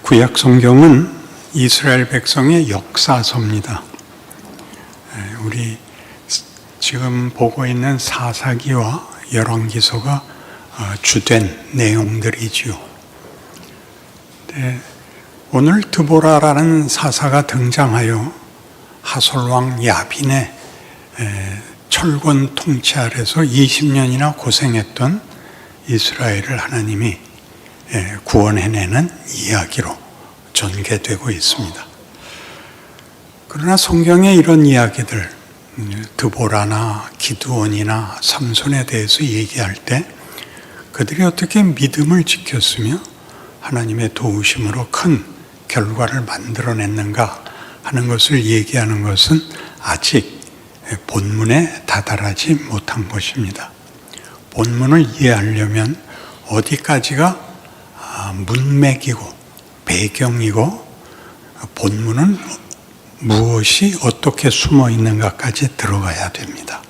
구약 성경은 이스라엘 백성의 역사서입니다. 우리 지금 보고 있는 사사기와 열왕기서가 주된 내용들이지요. 오늘 드보라라는 사사가 등장하여 하솔왕 야빈의 철권 통치 아래서 20년이나 고생했던 이스라엘을 하나님이 구원해내는 이야기로 전개되고 있습니다. 그러나 성경에 이런 이야기들, 드보라나 기드온이나 삼손에 대해서 얘기할 때 그들이 어떻게 믿음을 지켰으며 하나님의 도우심으로 큰 결과를 만들어냈는가 하는 것을 얘기하는 것은 아직 본문에 다다르지 못한 것입니다. 본문을 이해하려면 어디까지가 문맥이고 배경이고 본문은 무엇이 어떻게 숨어 있는가까지 들어가야 됩니다.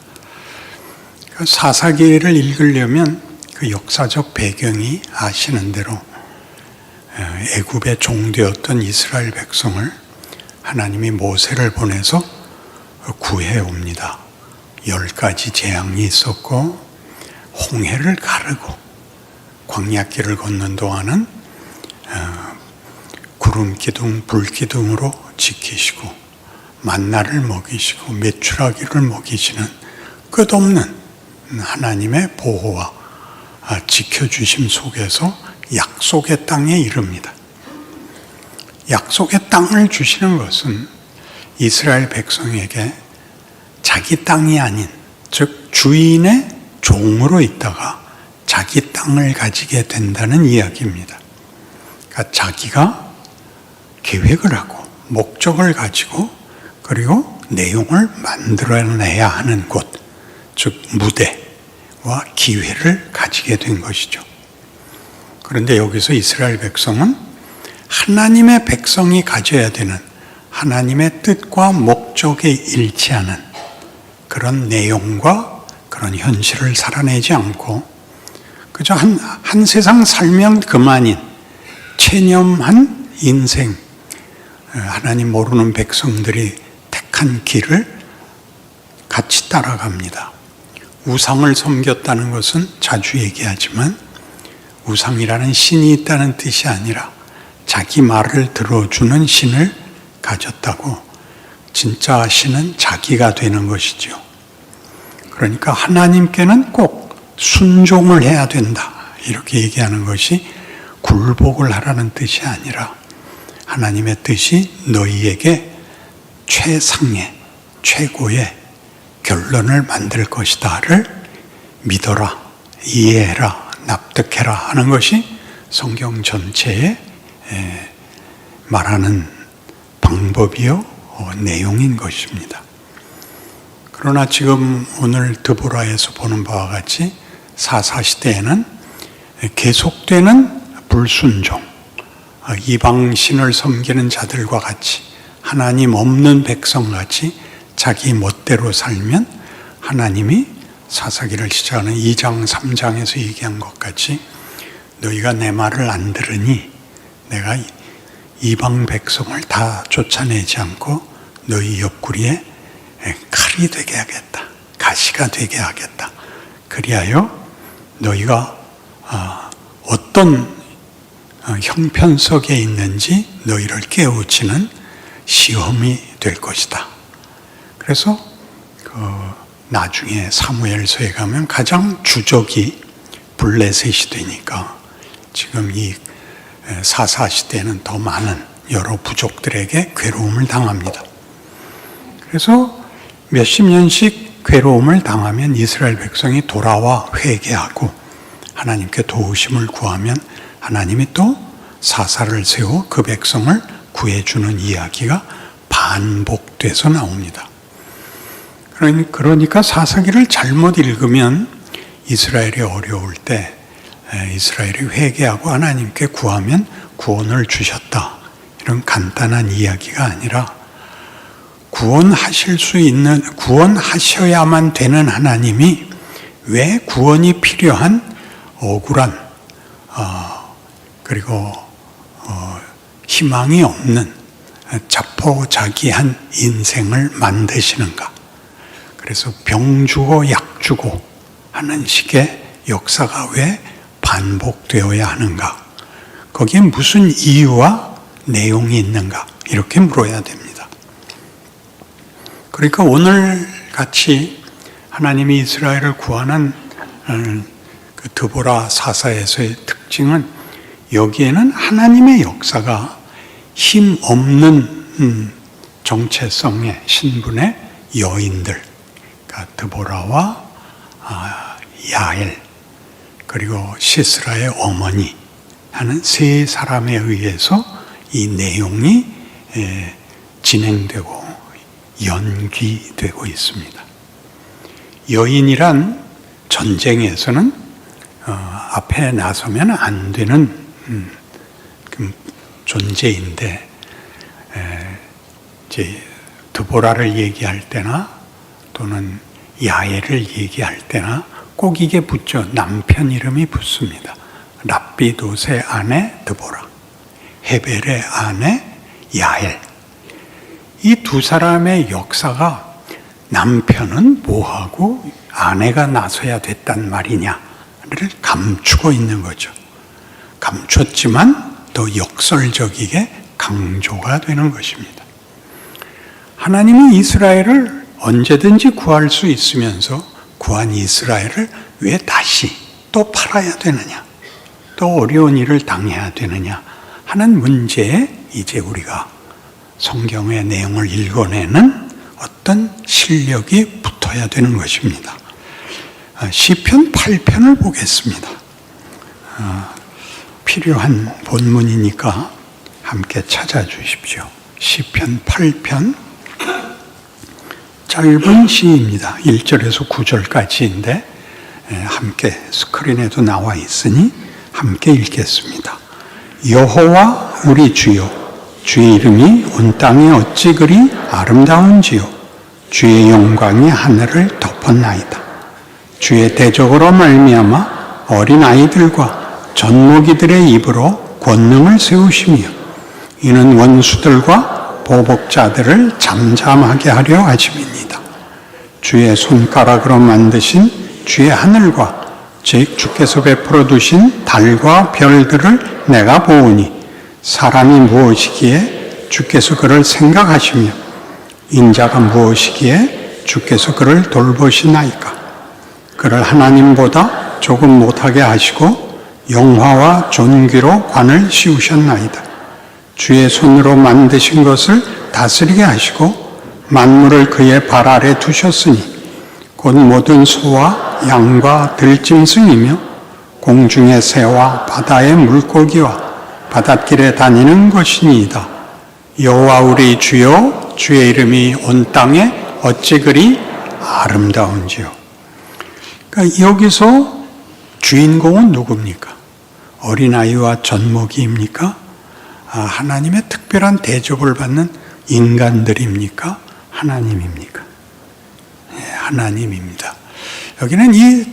사사기를 읽으려면 그 역사적 배경이 아시는 대로 애굽의 종되었던 이스라엘 백성을 하나님이 모세를 보내서 구해옵니다. 10가지 재앙이 있었고 홍해를 가르고 광야길을 걷는 동안은 구름 기둥, 불 기둥으로 지키시고 만나를 먹이시고 메추라기를 먹이시는 끝없는 하나님의 보호와 지켜주심 속에서 약속의 땅에 이릅니다. 약속의 땅을 주시는 것은 이스라엘 백성에게 자기 땅이 아닌, 즉 주인의 종으로 있다가 자기 땅을 가지게 된다는 이야기입니다. 그러니까 자기가 계획을 하고 목적을 가지고 그리고 내용을 만들어내야 하는 곳, 즉 무대와 기회를 가지게 된 것이죠. 그런데 여기서 이스라엘 백성은 하나님의 백성이 가져야 되는 하나님의 뜻과 목적에 일치하는 그런 내용과 그런 현실을 살아내지 않고 그저 한 세상 살면 그만인 체념한 인생, 하나님 모르는 백성들이 택한 길을 같이 따라갑니다. 우상을 섬겼다는 것은 자주 얘기하지만 우상이라는 신이 있다는 뜻이 아니라 자기 말을 들어주는 신을 가졌다고, 진짜 신은 자기가 되는 것이죠. 그러니까 하나님께는 꼭 순종을 해야 된다 이렇게 얘기하는 것이 굴복을 하라는 뜻이 아니라 하나님의 뜻이 너희에게 최상의 최고의 결론을 만들 것이다를 믿어라, 이해해라, 납득해라 하는 것이 성경 전체에 말하는 방법이요 내용인 것입니다. 그러나 지금 오늘 드보라에서 보는 바와 같이 사사시대에는 계속되는 불순종, 이방신을 섬기는 자들과 같이 하나님 없는 백성같이 자기 멋대로 살면 하나님이 사사기를 시작하는 2장 3장에서 얘기한 것 같이 너희가 내 말을 안 들으니 내가 이방 백성을 다 쫓아내지 않고 너희 옆구리에 칼이 되게 하겠다, 가시가 되게 하겠다. 그리하여 너희가 어떤 형편속에 있는지 너희를 깨우치는 시험이 될 것이다. 그래서 나중에 사무엘서에 가면 가장 주적이 블레셋이 되니까 지금 이 사사시대에는 더 많은 여러 부족들에게 괴로움을 당합니다. 그래서 몇십 년씩 괴로움을 당하면 이스라엘 백성이 돌아와 회개하고 하나님께 도우심을 구하면 하나님이 또 사사를 세워 그 백성을 구해주는 이야기가 반복돼서 나옵니다. 그러니까 사사기를 잘못 읽으면 이스라엘이 어려울 때 이스라엘이 회개하고 하나님께 구하면 구원을 주셨다, 이런 간단한 이야기가 아니라 구원하셔야만 되는 하나님이 왜 구원이 필요한 억울한 그리고 희망이 없는 자포자기한 인생을 만드시는가? 그래서 병 주고 약 주고 하는 식의 역사가 왜 반복되어야 하는가? 거기에 무슨 이유와 내용이 있는가? 이렇게 물어야 됩니다. 그러니까 오늘 같이 하나님이 이스라엘을 구하는 그 드보라 사사에서의 특징은 여기에는 하나님의 역사가 힘 없는 정체성의 신분의 여인들, 그러니까 드보라와 야엘 그리고 시스라의 어머니 하는 세 사람에 의해서 이 내용이 진행되고 연기되고 있습니다. 여인이란 전쟁에서는 앞에 나서면 안 되는 존재인데 이제 드보라를 얘기할 때나 또는 야엘을 얘기할 때나 꼭 이게 붙죠. 남편 이름이 붙습니다. 랍비돗의 아내 드보라, 헤벨의 아내 야엘. 이 두 사람의 역사가 남편은 뭐하고 아내가 나서야 됐단 말이냐를 감추고 있는 거죠. 감췄지만 더 역설적이게 강조가 되는 것입니다. 하나님이 이스라엘을 언제든지 구할 수 있으면서 구한 이스라엘을 왜 다시 또 팔아야 되느냐, 또 어려운 일을 당해야 되느냐 하는 문제에 이제 우리가 성경의 내용을 읽어내는 어떤 실력이 붙어야 되는 것입니다. 시편 8편을 보겠습니다. 필요한 본문이니까 함께 찾아주십시오. 시편 8편 짧은 시입니다. 1절에서 9절까지인데 함께 스크린에도 나와 있으니 함께 읽겠습니다. 여호와 우리 주여, 주의 이름이 온 땅에 어찌 그리 아름다운지요. 주의 영광이 하늘을 덮었나이다. 주의 대적으로 말미암아 어린 아이들과 젖먹이들의 입으로 권능을 세우시며 이는 원수들과 보복자들을 잠잠하게 하려 하심이니이다. 주의 손가락으로 만드신 주의 하늘과 즉 주께서 베풀어 두신 달과 별들을 내가 보오니 사람이 무엇이기에 주께서 그를 생각하시며 인자가 무엇이기에 주께서 그를 돌보시나이까. 그를 하나님보다 조금 못하게 하시고 영화와 존귀로 관을 씌우셨나이다. 주의 손으로 만드신 것을 다스리게 하시고 만물을 그의 발 아래 두셨으니 곧 모든 소와 양과 들짐승이며 공중의 새와 바다의 물고기와 바닷길에 다니는 것이니이다. 여호와 우리 주여, 주의 이름이 온 땅에 어찌 그리 아름다운지요. 그러니까 여기서 주인공은 누굽니까? 어린아이와 젖먹이입니까? 하나님의 특별한 대접을 받는 인간들입니까? 하나님입니까? 네, 하나님입니다. 여기는 이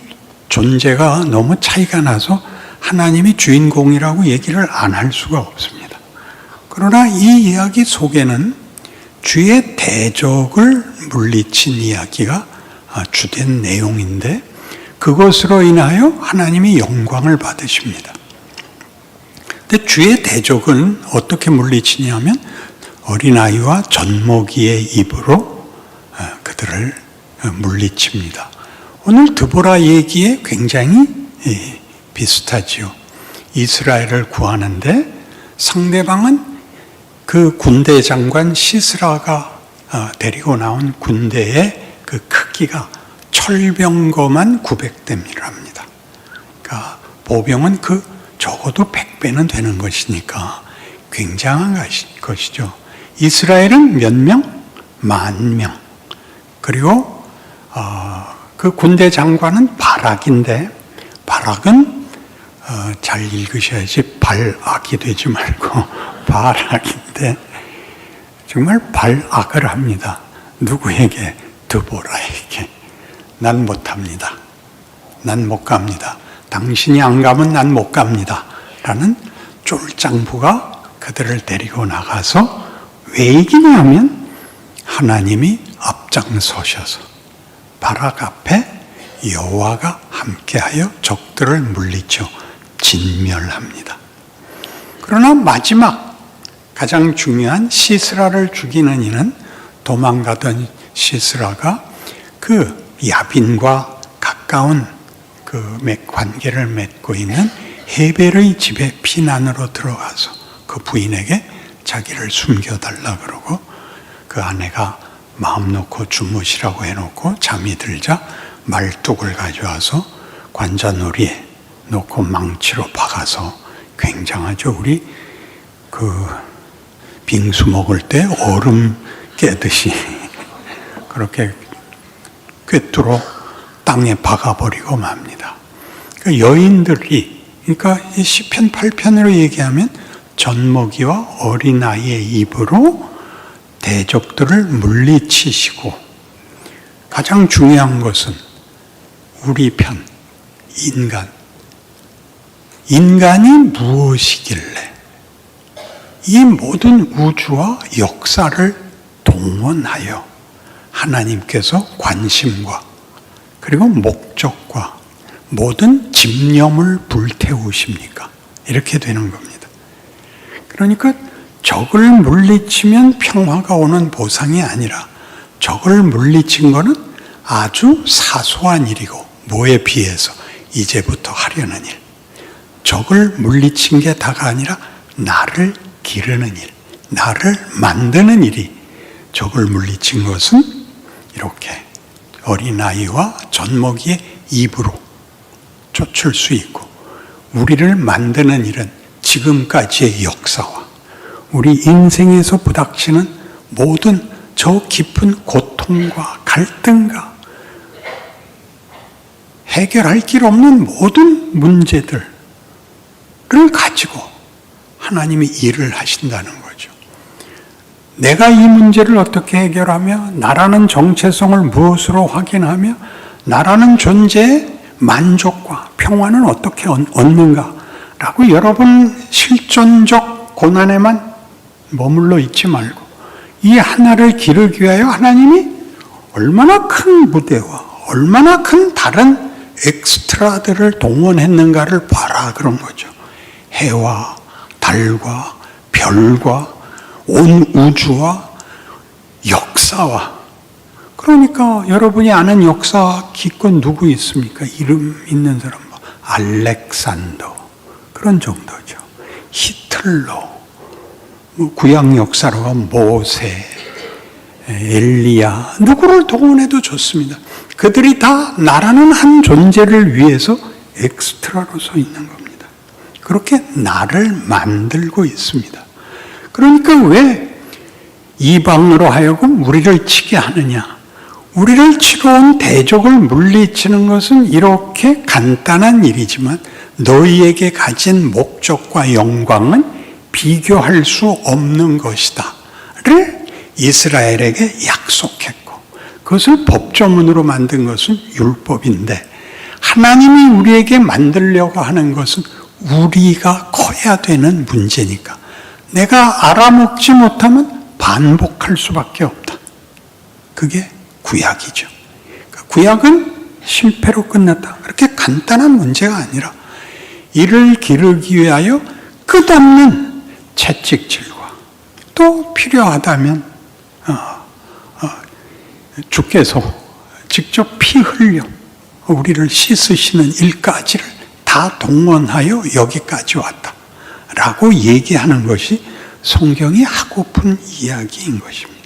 존재가 너무 차이가 나서 하나님이 주인공이라고 얘기를 안 할 수가 없습니다. 그러나 이 이야기 속에는 주의 대적을 물리친 이야기가 주된 내용인데 그것으로 인하여 하나님이 영광을 받으십니다. 근데 주의 대적은 어떻게 물리치냐면 어린아이와 젖먹이의 입으로 그들을 물리칩니다. 오늘 드보라 얘기에 굉장히 비슷하지요. 이스라엘을 구하는데 상대방은 그 군대 장관 시스라가 데리고 나온 군대의 그 크기가 철병거만 900대입니다. 그러니까 보병은 그 적어도 100배는 되는 것이니까 굉장한 것이죠. 이스라엘은 몇 명? 10,000명. 그리고 그 군대 장관은 바락인데 바락은 잘 읽으셔야지 발악이 되지 말고 바락인데 정말 발악을 합니다. 누구에게? 드보라에게. 난 못합니다. 난 못 갑니다. 당신이 안 가면 난 못 갑니다. 라는 쫄장부가 그들을 데리고 나가서 왜 이기냐 하면 하나님이 앞장서셔서 바락 앞에 여호와가 함께하여 적들을 물리쳐 진멸합니다. 그러나 마지막 가장 중요한 시스라를 죽이는 이는 도망가던 시스라가 그 야빈과 가까운 그 관계를 맺고 있는 헤벨의 집에 피난으로 들어가서 그 부인에게 자기를 숨겨달라 그러고 그 아내가 마음 놓고 주무시라고 해놓고 잠이 들자 말뚝을 가져와서 관자놀이에 놓고 망치로 박아서 굉장하죠. 우리 그 빙수 먹을 때 얼음 깨듯이 그렇게 꿰뚫어 땅에 박아버리고 맙니다. 그 여인들이 그러니까 이 시편 8편으로 얘기하면 젖먹이와 어린아이의 입으로 대적들을 물리치시고 가장 중요한 것은 우리 편 인간이 무엇이길래 이 모든 우주와 역사를 동원하여 하나님께서 관심과 그리고 목적과 모든 집념을 불태우십니까? 이렇게 되는 겁니다. 그러니까 적을 물리치면 평화가 오는 보상이 아니라 적을 물리친 것은 아주 사소한 일이고 뭐에 비해서 이제부터 하려는 일. 적을 물리친 게 다가 아니라 나를 기르는 일, 나를 만드는 일이 적을 물리친 것은 이렇게 어린아이와 젖먹이의 입으로 쫓을 수 있고 우리를 만드는 일은 지금까지의 역사와 우리 인생에서 부닥치는 모든 저 깊은 고통과 갈등과 해결할 길 없는 모든 문제들을 가지고 하나님이 일을 하신다는 거죠. 내가 이 문제를 어떻게 해결하며 나라는 정체성을 무엇으로 확인하며 나라는 존재의 만족과 평화는 어떻게 얻는가라고 여러분 실존적 고난에만 머물러 있지 말고 이 하나를 기르기 위하여 하나님이 얼마나 큰 무대와 얼마나 큰 다른 엑스트라들을 동원했는가를 봐라 그런 거죠. 해와 달과 별과 온 우주와 역사와 그러니까 여러분이 아는 역사 기껏 누구 있습니까? 이름 있는 사람 알렉산더 그런 정도죠. 히틀러 구약 역사로 가면 모세 엘리야 누구를 동원해도 좋습니다. 그들이 다 나라는 한 존재를 위해서 엑스트라로 서 있는 겁니다. 그렇게 나를 만들고 있습니다. 그러니까 왜 이방으로 하여금 우리를 치게 하느냐? 우리를 치러 온 대적을 물리치는 것은 이렇게 간단한 일이지만 너희에게 가진 목적과 영광은 비교할 수 없는 것이다를 이스라엘에게 약속했고 그것을 법조문으로 만든 것은 율법인데 하나님이 우리에게 만들려고 하는 것은 우리가 커야 되는 문제니까 내가 알아먹지 못하면 반복할 수밖에 없다. 그게 구약이죠. 구약은 실패로 끝났다. 그렇게 간단한 문제가 아니라 이를 기르기 위하여 끝없는 채찍질과 또 필요하다면 주께서 직접 피 흘려 우리를 씻으시는 일까지를 다 동원하여 여기까지 왔다. 라고 얘기하는 것이 성경이 하고픈 이야기인 것입니다.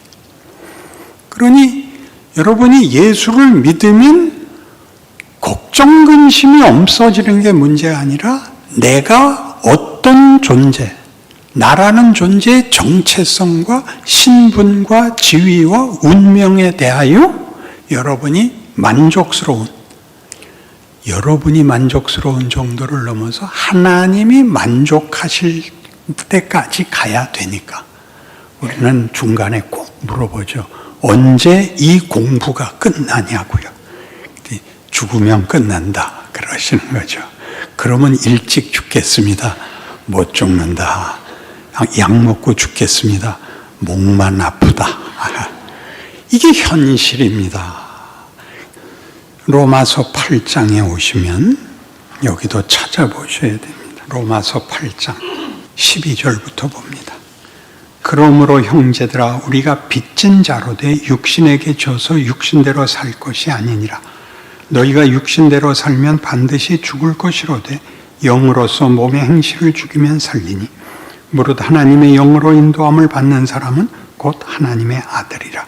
그러니 여러분이 예수를 믿으면 걱정, 근심이 없어지는 게 문제가 아니라 내가 어떤 존재, 나라는 존재의 정체성과 신분과 지위와 운명에 대하여 여러분이 만족스러운 정도를 넘어서 하나님이 만족하실 때까지 가야 되니까 우리는 중간에 꼭 물어보죠. 언제 이 공부가 끝나냐고요. 죽으면 끝난다 그러시는 거죠. 그러면 일찍 죽겠습니다. 못 죽는다. 약 먹고 죽겠습니다. 목만 아프다. 이게 현실입니다. 로마서 8장에 오시면 여기도 찾아보셔야 됩니다. 로마서 8장 12절부터 봅니다. 그러므로 형제들아 우리가 빚진 자로 돼 육신에게 져서 육신대로 살 것이 아니니라. 너희가 육신대로 살면 반드시 죽을 것이로되 영으로서 몸의 행실을 죽이면 살리니 무릇 하나님의 영으로 인도함을 받는 사람은 곧 하나님의 아들이라.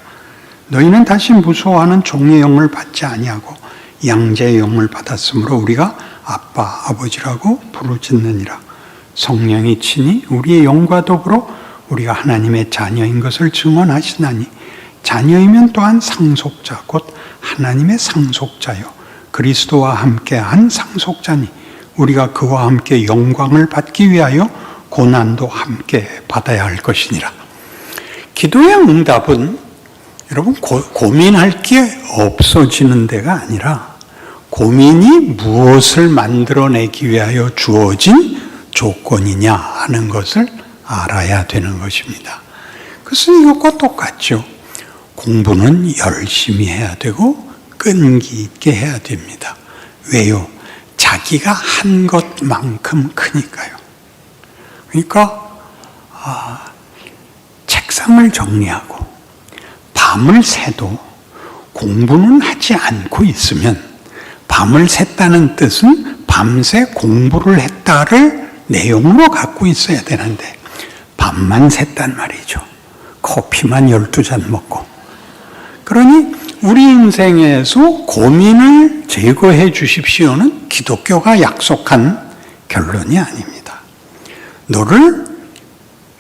너희는 다시 무서워하는 종의 영을 받지 아니하고 양자의 영을 받았으므로 우리가 아빠 아버지라고 부르짖느니라. 성령이 친히 우리의 영과 더불어 우리가 하나님의 자녀인 것을 증언하시나니 자녀이면 또한 상속자 곧 하나님의 상속자요 그리스도와 함께한 상속자니 우리가 그와 함께 영광을 받기 위하여 고난도 함께 받아야 할 것이니라. 기도의 응답은 여러분 고민할 게 없어지는 데가 아니라 고민이 무엇을 만들어내기 위하여 주어진 조건이냐 하는 것을 알아야 되는 것입니다. 그래서 이것과 똑같죠. 공부는 열심히 해야 되고 끈기 있게 해야 됩니다. 왜요? 자기가 한 것만큼 크니까요. 그러니까 책상을 정리하고 밤을 새도 공부는 하지 않고 있으면 밤을 샜다는 뜻은 밤새 공부를 했다를 내용으로 갖고 있어야 되는데 밤만 샜단 말이죠. 커피만 12잔 먹고. 그러니 우리 인생에서 고민을 제거해 주십시오는 기독교가 약속한 결론이 아닙니다. 너를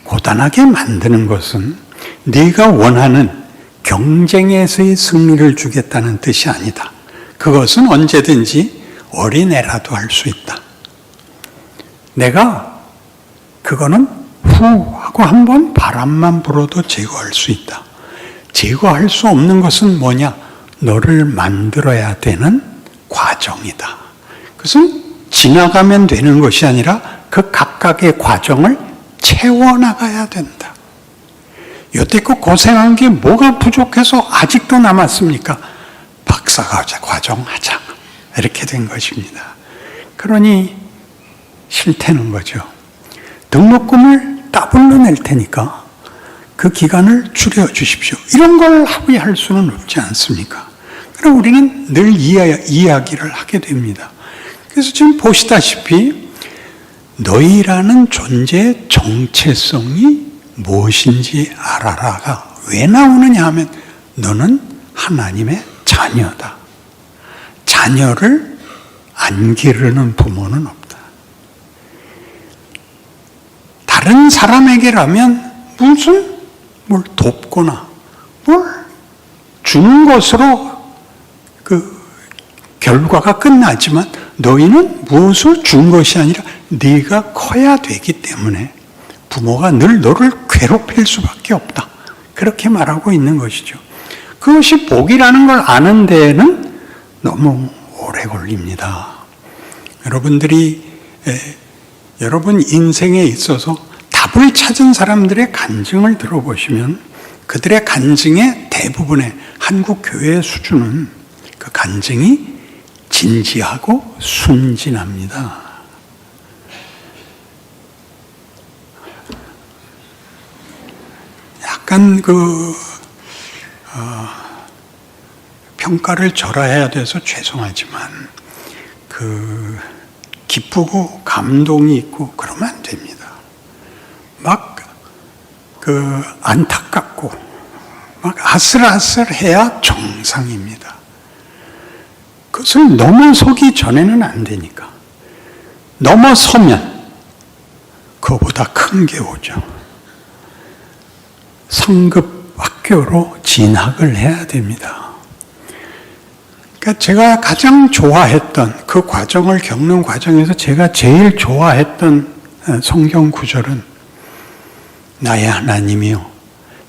고단하게 만드는 것은 네가 원하는 경쟁에서의 승리를 주겠다는 뜻이 아니다. 그것은 언제든지 어린애라도 할 수 있다. 내가 그거는 후 하고 한번 바람만 불어도 제거할 수 있다. 제거할 수 없는 것은 뭐냐? 너를 만들어야 되는 과정이다. 그것은 지나가면 되는 것이 아니라 그 각각의 과정을 채워나가야 된다. 여태껏 고생한 게 뭐가 부족해서 아직도 남았습니까? 박사 과정 하자. 이렇게 된 것입니다. 그러니 싫다는 거죠. 등록금을 따블로 낼 테니까 그 기간을 줄여주십시오. 이런 걸 합의할 수는 없지 않습니까? 그럼 우리는 늘 이야기를 하게 됩니다. 그래서 지금 보시다시피 너희라는 존재의 정체성이 무엇인지 알아라가 왜 나오느냐 하면 너는 하나님의 자녀다. 자녀를 안 기르는 부모는 없다. 다른 사람에게라면 무슨 뭘 돕거나 뭘 주는 것으로 그 결과가 끝나지만 너희는 무엇을 준 것이 아니라 네가 커야 되기 때문에 부모가 늘 너를 괴롭힐 수밖에 없다. 그렇게 말하고 있는 것이죠. 그것이 복이라는 걸 아는 데에는 너무 오래 걸립니다. 여러분들이 여러분 인생에 있어서 답을 찾은 사람들의 간증을 들어보시면 그들의 간증의 대부분의 한국 교회의 수준은 그 간증이 진지하고 순진합니다. 약간 평가를 절하해야 돼서 죄송하지만 기쁘고 감동이 있고 그러면 안 됩니다. 막 안타깝고 막 아슬아슬해야 정상입니다. 그것을 넘어서기 전에는 안 되니까. 넘어서면 그거보다 큰 게 오죠. 상급 학교로 진학을 해야 됩니다. 그러니까 제가 가장 좋아했던 그 과정을 겪는 과정에서 제가 제일 좋아했던 성경 구절은 나의 하나님이요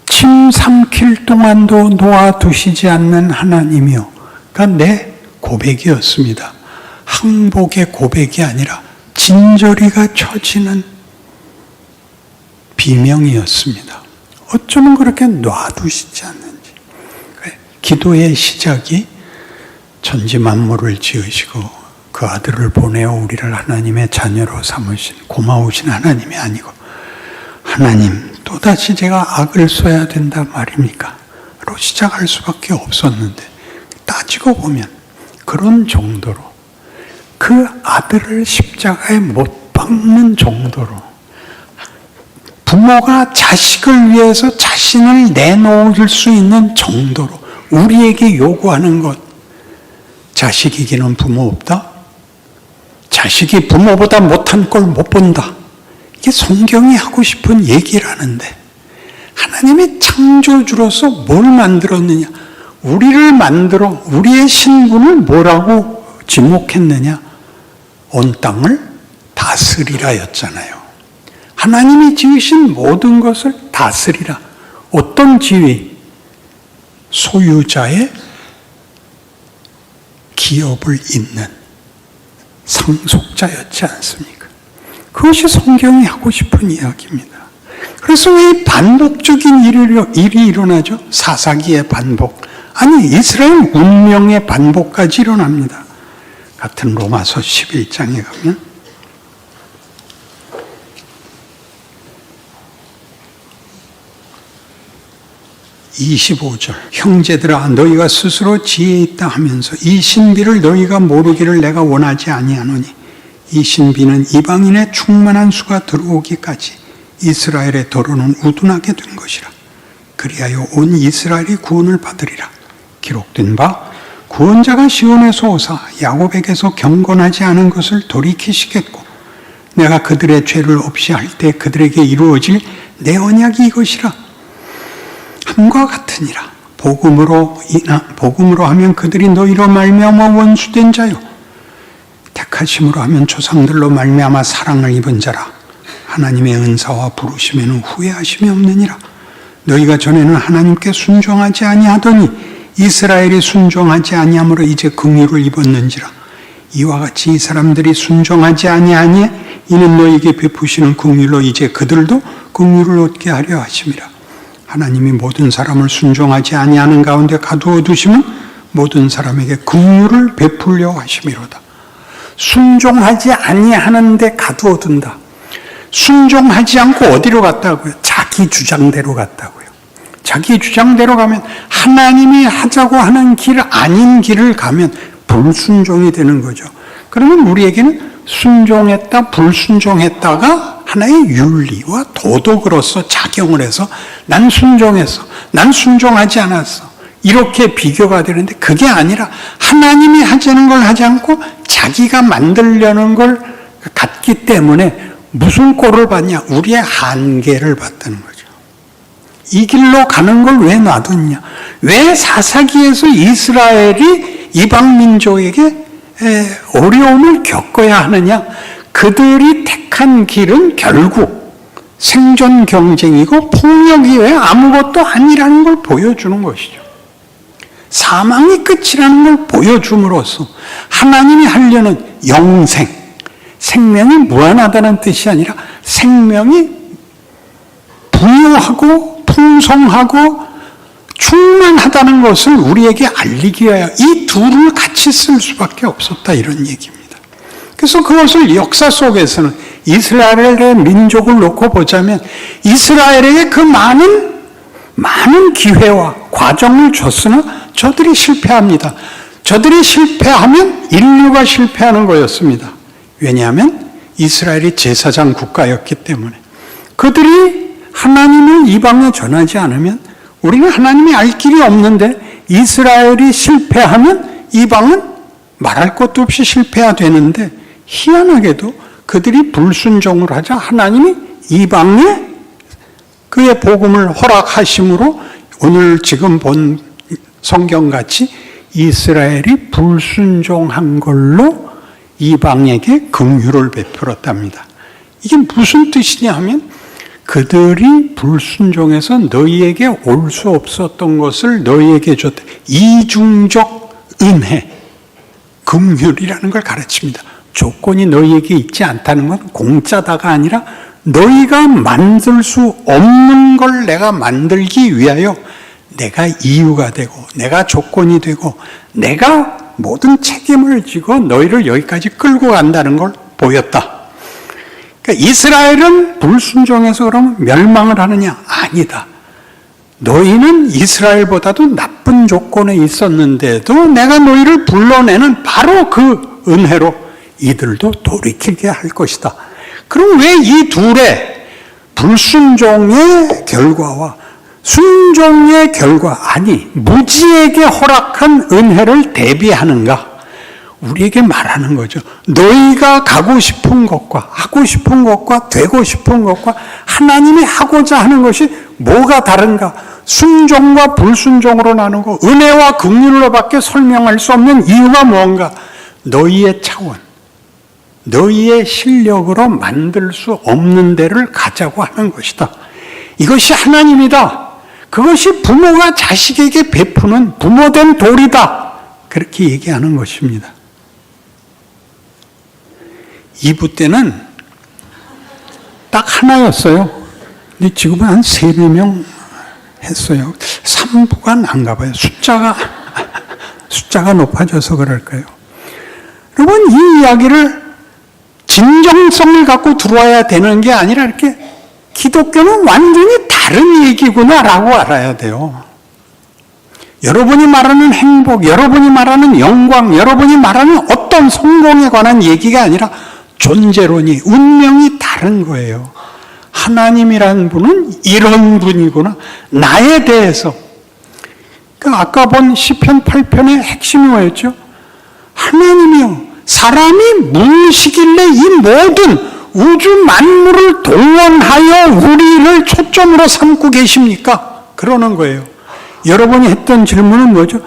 침 삼킬 동안도 놓아두시지 않는 하나님이요. 그러니까 내 고백이었습니다. 항복의 고백이 아니라 진저리가 처지는 비명이었습니다. 어쩌면 그렇게 놔두시지 않는지. 기도의 시작이 천지 만물을 지으시고 그 아들을 보내어 우리를 하나님의 자녀로 삼으신 고마우신 하나님이 아니고, 하나님 또다시 제가 악을 써야 된다 말입니까? 로 시작할 수밖에 없었는데, 따지고 보면 그런 정도로 그 아들을 십자가에 못 박는 정도로 부모가 자식을 위해서 자신을 내놓을 수 있는 정도로 우리에게 요구하는 것, 자식 이기는 부모 없다? 자식이 부모보다 못한 걸 못 본다. 이게 성경이 하고 싶은 얘기라는데, 하나님의 창조주로서 뭘 만들었느냐? 우리를 만들어 우리의 신분을 뭐라고 지목했느냐? 온 땅을 다스리라였잖아요. 하나님이 지으신 모든 것을 다스리라. 어떤 지위? 소유자의 기업을 잇는 상속자였지 않습니까? 그것이 성경이 하고 싶은 이야기입니다. 그래서 왜 반복적인 일이 일어나죠? 사사기의 반복. 아니, 이스라엘 운명의 반복까지 일어납니다. 같은 로마서 11장에 가면 25절, 형제들아 너희가 스스로 지혜 있다 하면서 이 신비를 너희가 모르기를 내가 원하지 아니하노니, 이 신비는 이방인의 충만한 수가 들어오기까지 이스라엘의 도로는 우둔하게 된 것이라. 그리하여 온 이스라엘이 구원을 받으리라. 기록된 바 구원자가 시온에서 오사 야곱에게서 경건하지 않은 것을 돌이키시겠고, 내가 그들의 죄를 없이 할 때 그들에게 이루어질 내 언약이 이것이라. 함과 같으니라. 복음으로 하면 그들이 너희로 말미암아 원수된 자요, 택하심으로 하면 조상들로 말미암아 사랑을 입은 자라. 하나님의 은사와 부르심에는 후회하심이 없느니라. 너희가 전에는 하나님께 순종하지 아니하더니 이스라엘이 순종하지 아니함으로 이제 긍휼을 입었는지라. 이와 같이 이 사람들이 순종하지 아니하니 이는 너희에게 베푸시는 긍휼로 이제 그들도 긍휼을 얻게 하려 하심이라. 하나님이 모든 사람을 순종하지 아니하는 가운데 가두어 두시면 모든 사람에게 긍휼을 베풀려 하심이로다. 순종하지 아니하는데 가두어 둔다. 순종하지 않고 어디로 갔다고요? 자기 주장대로 갔다고요. 자기 주장대로 가면, 하나님이 하자고 하는 길 아닌 길을 가면 불순종이 되는 거죠. 그러면 우리에게는 순종했다, 불순종했다가 하나의 윤리와 도덕으로서 작용을 해서 난 순종했어, 난 순종하지 않았어, 이렇게 비교가 되는데, 그게 아니라 하나님이 하자는 걸 하지 않고 자기가 만들려는 걸 갖기 때문에 무슨 꼴을 받냐? 우리의 한계를 받다는 거죠. 이 길로 가는 걸 왜 놔뒀냐? 왜 사사기에서 이스라엘이 이방 민족에게 어려움을 겪어야 하느냐? 그들이 택한 길은 결국 생존 경쟁이고 폭력 이외에 아무것도 아니라는 걸 보여주는 것이죠. 사망이 끝이라는 걸 보여줌으로써 하나님이 하려는 영생, 생명이 무한하다는 뜻이 아니라 생명이 부유하고 풍성하고 충만하다는 것을 우리에게 알리기 위하여 이 둘을 같이 쓸 수밖에 없었다, 이런 얘기입니다. 그래서 그것을 역사 속에서는 이스라엘의 민족을 놓고 보자면 이스라엘에게 그 많은 기회와 과정을 줬으나 저들이 실패합니다. 저들이 실패하면 인류가 실패하는 거였습니다. 왜냐하면 이스라엘이 제사장 국가였기 때문에. 그들이 하나님을 이방에 전하지 않으면 우리는 하나님이 알 길이 없는데, 이스라엘이 실패하면 이방은 말할 것도 없이 실패해야 되는데, 희한하게도 그들이 불순종을 하자 하나님이 이방에 그의 복음을 허락하심으로 오늘 지금 본 성경같이 이스라엘이 불순종한 걸로 이방에게 긍휼을 베풀었답니다. 이게 무슨 뜻이냐 하면, 그들이 불순종해서 너희에게 올 수 없었던 것을 너희에게 줬다. 이중적 은혜, 긍휼이라는 걸 가르칩니다. 조건이 너희에게 있지 않다는 건 공짜다가 아니라 너희가 만들 수 없는 걸 내가 만들기 위하여 내가 이유가 되고 내가 조건이 되고 내가 모든 책임을 지고 너희를 여기까지 끌고 간다는 걸 보였다. 그러니까 이스라엘은 불순종해서 그러면 멸망을 하느냐? 아니다. 너희는 이스라엘보다도 나쁜 조건에 있었는데도 내가 너희를 불러내는 바로 그 은혜로 이들도 돌이키게 할 것이다. 그럼 왜 이 둘의 불순종의 결과와 순종의 결과, 아니 무지에게 허락한 은혜를 대비하는가? 우리에게 말하는 거죠. 너희가 가고 싶은 것과 하고 싶은 것과 되고 싶은 것과 하나님이 하고자 하는 것이 뭐가 다른가? 순종과 불순종으로 나누고 은혜와 긍휼로밖에 설명할 수 없는 이유가 뭔가? 너희의 차원, 너희의 실력으로 만들 수 없는 데를 가자고 하는 것이다. 이것이 하나님이다. 그것이 부모가 자식에게 베푸는 부모된 도리다. 그렇게 얘기하는 것입니다. 2부 때는 딱 하나였어요. 근데 지금은 한 3, 4명 했어요. 3부가 난가 봐요. 숫자가 높아져서 그럴까요? 여러분, 이 이야기를 진정성을 갖고 들어와야 되는 게 아니라 이렇게 기독교는 완전히 다른 얘기구나라고 알아야 돼요. 여러분이 말하는 행복, 여러분이 말하는 영광, 여러분이 말하는 어떤 성공에 관한 얘기가 아니라 존재론이, 운명이 다른 거예요. 하나님이라는 분은 이런 분이구나. 나에 대해서. 아까 본 시편 8편의 핵심이 뭐였죠? 하나님이요, 사람이 무엇이길래 이 모든 우주 만물을 동원하여 우리를 초점으로 삼고 계십니까? 그러는 거예요. 여러분이 했던 질문은 뭐죠?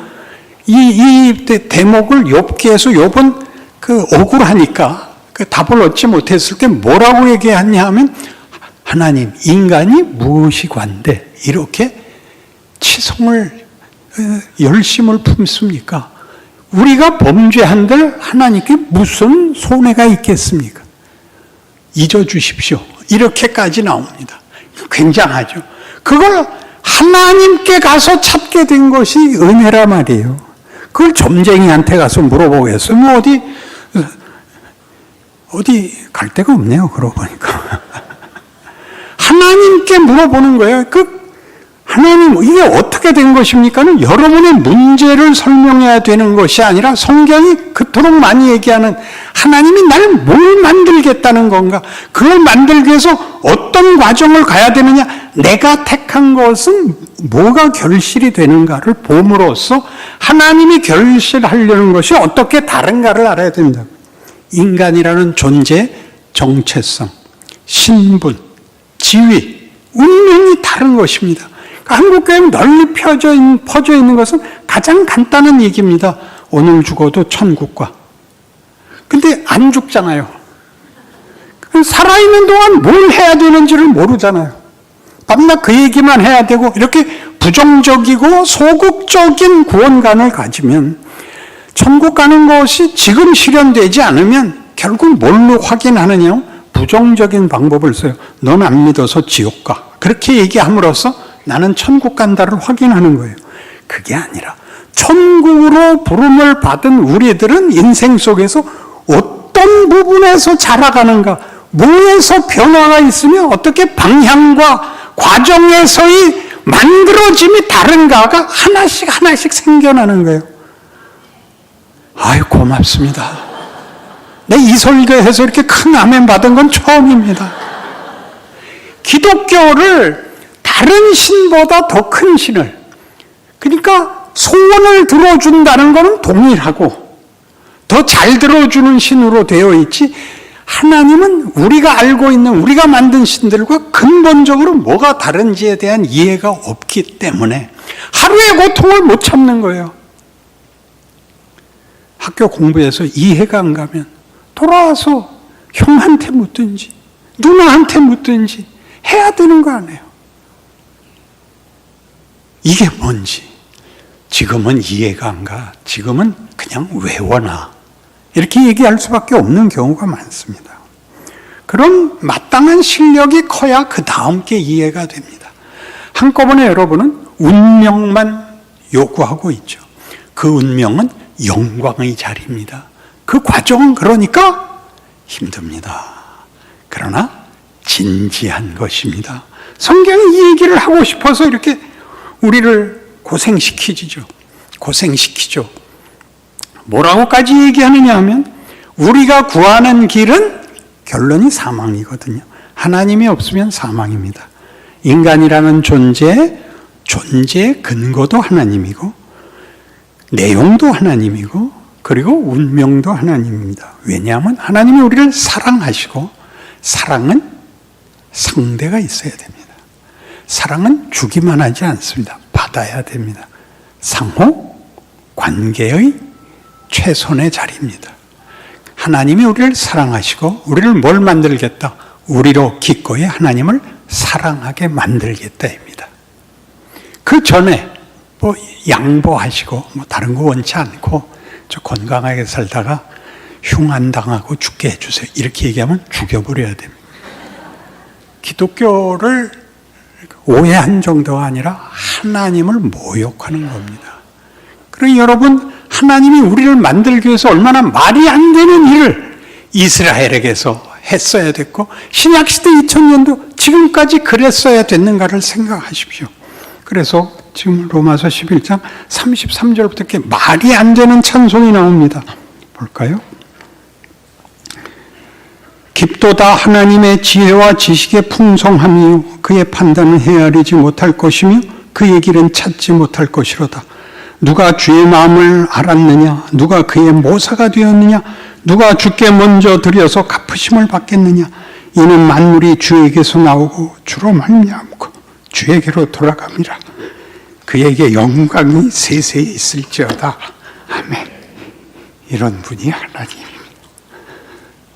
이 대목을 욥기에서 욥은 억울하니까 그 답을 얻지 못했을 때 뭐라고 얘기하냐 하면 하나님, 인간이 무엇이 관대? 이렇게 치성을, 열심을 품습니까? 우리가 범죄한들 하나님께 무슨 손해가 있겠습니까? 잊어주십시오. 이렇게까지 나옵니다. 굉장하죠. 그걸 하나님께 가서 찾게 된 것이 은혜라 말이에요. 그걸 점쟁이한테 가서 물어보겠어요. 뭐 어디 갈 데가 없네요. 그러고 보니까. 하나님께 물어보는 거예요. 하나님, 이게 어떻게 된 것입니까는 여러분의 문제를 설명해야 되는 것이 아니라 성경이 그토록 많이 얘기하는 하나님이 나를 뭘 만들겠다는 건가? 그걸 만들기 위해서 어떤 과정을 가야 되느냐? 내가 택한 것은 뭐가 결실이 되는가를 봄으로써 하나님이 결실하려는 것이 어떻게 다른가를 알아야 됩니다. 인간이라는 존재의 정체성, 신분, 지위, 운명이 다른 것입니다. 한국교회에 널리 퍼져 있는 것은 가장 간단한 얘기입니다. 오늘 죽어도 천국과. 근데 안 죽잖아요. 살아있는 동안 뭘 해야 되는지를 모르잖아요. 밤낮 그 얘기만 해야 되고 이렇게 부정적이고 소극적인 구원관을 가지면 천국 가는 것이 지금 실현되지 않으면 결국 뭘로 확인하느냐? 부정적인 방법을 써요. 넌 안 믿어서 지옥 가. 그렇게 얘기함으로써 나는 천국 간다를 확인하는 거예요. 그게 아니라 천국으로 부름을 받은 우리들은 인생 속에서 어떤 부분에서 자라가는가, 뭐에서 변화가 있으며 어떻게 방향과 과정에서의 만들어짐이 다른가가 하나씩 생겨나는 거예요. 아유, 고맙습니다. 내 이 설교에서 이렇게 큰 아멘 받은 건 처음입니다. 기독교를 다른 신보다 더 큰 신을, 그러니까 소원을 들어준다는 것은 동일하고 더 잘 들어주는 신으로 되어 있지, 하나님은 우리가 알고 있는, 우리가 만든 신들과 근본적으로 뭐가 다른지에 대한 이해가 없기 때문에 하루의 고통을 못 참는 거예요. 학교 공부해서 이해가 안 가면 돌아와서 형한테 묻든지 누나한테 묻든지 해야 되는 거 아니에요. 이게 뭔지 지금은 이해가 안 가. 지금은 그냥 외워놔. 이렇게 얘기할 수밖에 없는 경우가 많습니다. 그런 마땅한 실력이 커야 그 다음 게 이해가 됩니다. 한꺼번에 여러분은 운명만 요구하고 있죠. 그 운명은 영광의 자리입니다. 그 과정은 그러니까 힘듭니다. 그러나 진지한 것입니다. 성경이 이 얘기를 하고 싶어서 이렇게 우리를 고생시키죠. 뭐라고까지 얘기하느냐 하면 우리가 구하는 길은 결론이 사망이거든요. 하나님이 없으면 사망입니다. 인간이라는 존재의 근거도 하나님이고 내용도 하나님이고 그리고 운명도 하나님입니다. 왜냐하면 하나님이 우리를 사랑하시고 사랑은 상대가 있어야 됩니다. 사랑은 주기만 하지 않습니다. 받아야 됩니다. 상호 관계의 최선의 자리입니다. 하나님이 우리를 사랑하시고 우리를 뭘 만들겠다? 우리로 기꺼이 하나님을 사랑하게 만들겠다입니다. 그 전에 뭐 양보하시고 뭐 다른 거 원치 않고 저 건강하게 살다가 흉안 당하고 죽게 해주세요. 이렇게 얘기하면 죽여버려야 됩니다. 기독교를 오해한 정도가 아니라 하나님을 모욕하는 겁니다. 그리고 여러분, 하나님이 우리를 만들기 위해서 얼마나 말이 안 되는 일을 이스라엘에게서 했어야 됐고 신약시대 2000년도 지금까지 그랬어야 됐는가를 생각하십시오. 그래서 지금 로마서 11장 33절부터 이렇게 말이 안 되는 찬송이 나옵니다. 볼까요? 깊도다 하나님의 지혜와 지식의 풍성함이요 그의 판단은 헤아리지 못할 것이며 그의 길은 찾지 못할 것이로다. 누가 주의 마음을 알았느냐? 누가 그의 모사가 되었느냐? 누가 주께 먼저 드려서 갚으심을 받겠느냐? 이는 만물이 주에게서 나오고 주로 말미암고 주에게로 돌아갑니다. 그에게 영광이 세세히 있을지어다. 아멘. 이런 분이 하나님입니다.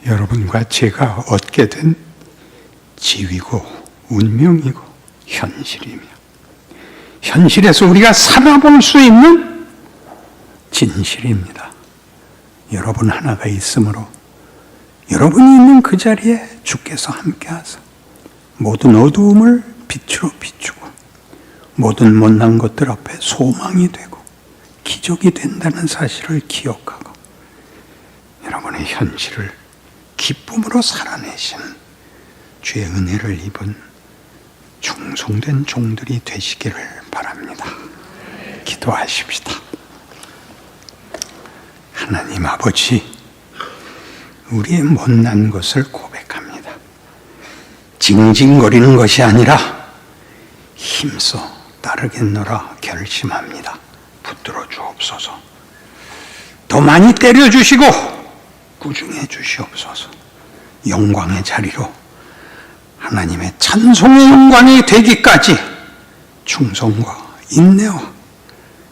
여러분과 제가 얻게 된 지위고 운명이고 현실이며 현실에서 우리가 살아볼 수 있는 진실입니다. 여러분 하나가 있으므로 여러분이 있는 그 자리에 주께서 함께하사 모든 어두움을 빛으로 비추고 모든 못난 것들 앞에 소망이 되고 기적이 된다는 사실을 기억하고 여러분의 현실을 기쁨으로 살아내신 주의 은혜를 입은 충성된 종들이 되시기를 바랍니다. 기도하십시다. 하나님 아버지, 우리의 못난 것을 고백합니다. 징징거리는 것이 아니라 힘써 따르겠노라 결심합니다. 붙들어 주옵소서. 더 많이 때려주시고 구중해 주시옵소서. 영광의 자리로 하나님의 찬송의 영광이 되기까지 충성과 인내와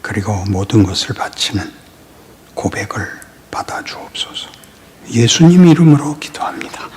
그리고 모든 것을 바치는 고백을 받아 주옵소서. 예수님 이름으로 기도합니다.